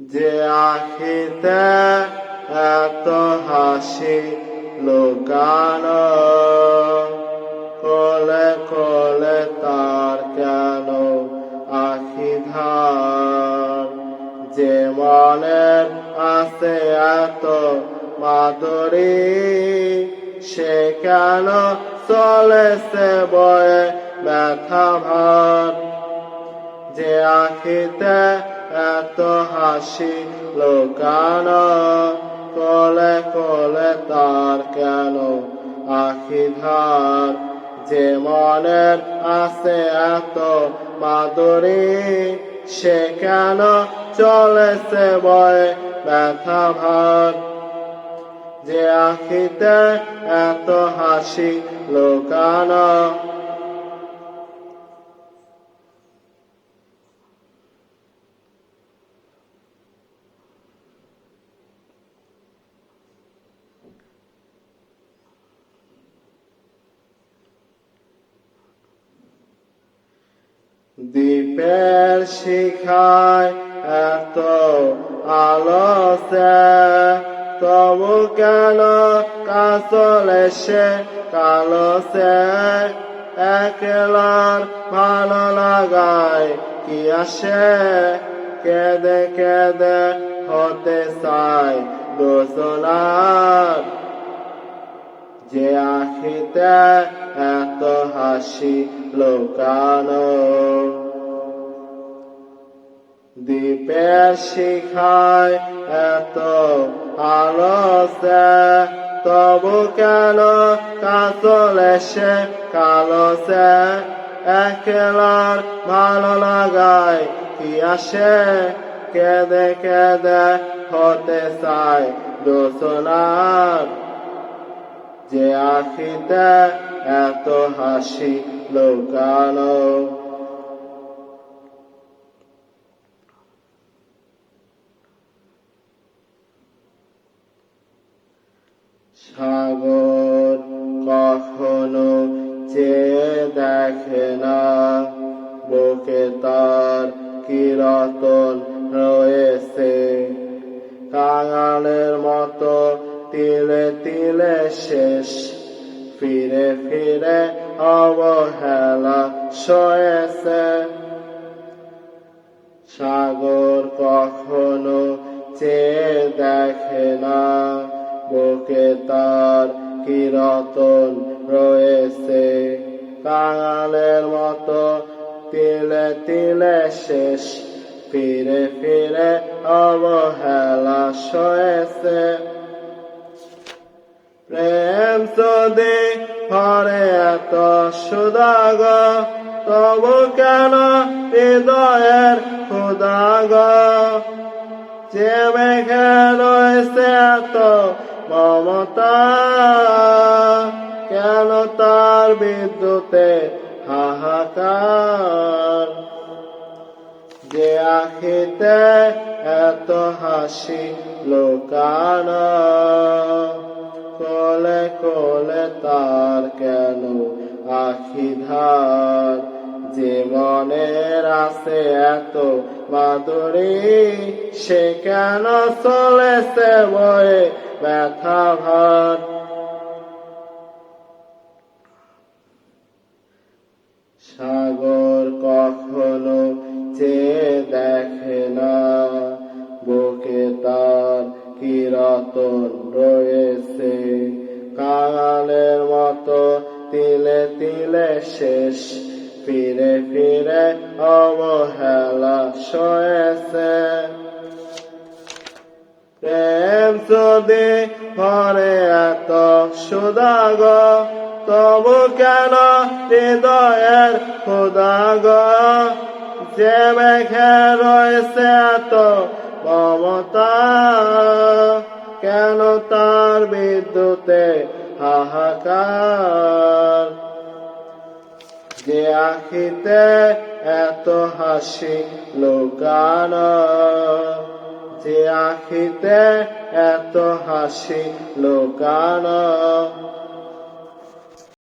যে আখিতে এত হাসি লুকানো, কোলে কোলে তার কেন আখি ধার। যে মনের আছে এত মাধুরী, সে কেন চলেছে বয়ে ব্যথা ভার। যে আখিতে এত হাসি লুকানো, কোলে কোলে তার কেন আখি ধার। যে মনের আছে এত মাধুরী, সে কেন চলেছে বয়ে ব্যথা ভার। যে আখিতে এত হাসি লুকানো, দ্বীপের শিখায় এত আলোছে, তবু কেন কাজল এসে কালোছে। একলার ভালো লাগায় কি আসে, কেঁদে কেঁদে হতে চায় দুজনার। যে আখিতে এত হাসি লুকানো, দ্বীপের শিখায় এত আলোছে, তবু কেন কাজল এসে কালোছে। একলার ভালো লাগায় কি আসে, কেঁদে কেঁদে হতে চায় দুজনার। যে আখিতে এত হাসি লুকানো, সাগর কখনো চেয়ে দেখে না, বুকে তার কি রতন রয়েছে। কাঙালের মতো তিলে তিলে শেষ, ফিরে ফিরে অবহেলা সয়েছে। সাগর কখনো চেয়ে দেখে না, বুকে তার কি রতন রয়েছে। কাঙালের মতো তিলে তিলে শেষ, ফিরে ফিরে অবহেলা সয়েছে। প্রেম যদি ভরে এত সুদাগ, তবু কেন হৃদয়ের ক্ষুদাগ। যে মেঘে রয়েছে এত মমতা, কেন তার বিদ্যুতে হাহাকার। যে আখিতে এত হাসি লুকানো, কোলে কোলে তার কেন আখি ধার। যে মনের আছে এত মাধুরী, সে কেন চলেছে বয়ে ব্যথা ভার। সাগর কখনো চেয়ে দেখে না, বুকে তার কি রতন রয়েছে। কাঙালের মতো তিলে তিলে শেষ, ফিরে ফিরে অবহেলা সয়েছে। প্রেম যদি ভরে এত সুদাগ, তবু কেন হৃদয়ের ক্ষুদাগ। যে মেঘে রয়েছে এত মমতা, কেন তার বিদ্যুতে হাহাকার। যে আখিতে এত হাসি লুকানো, যে আখিতে এত হাসি লুকানো।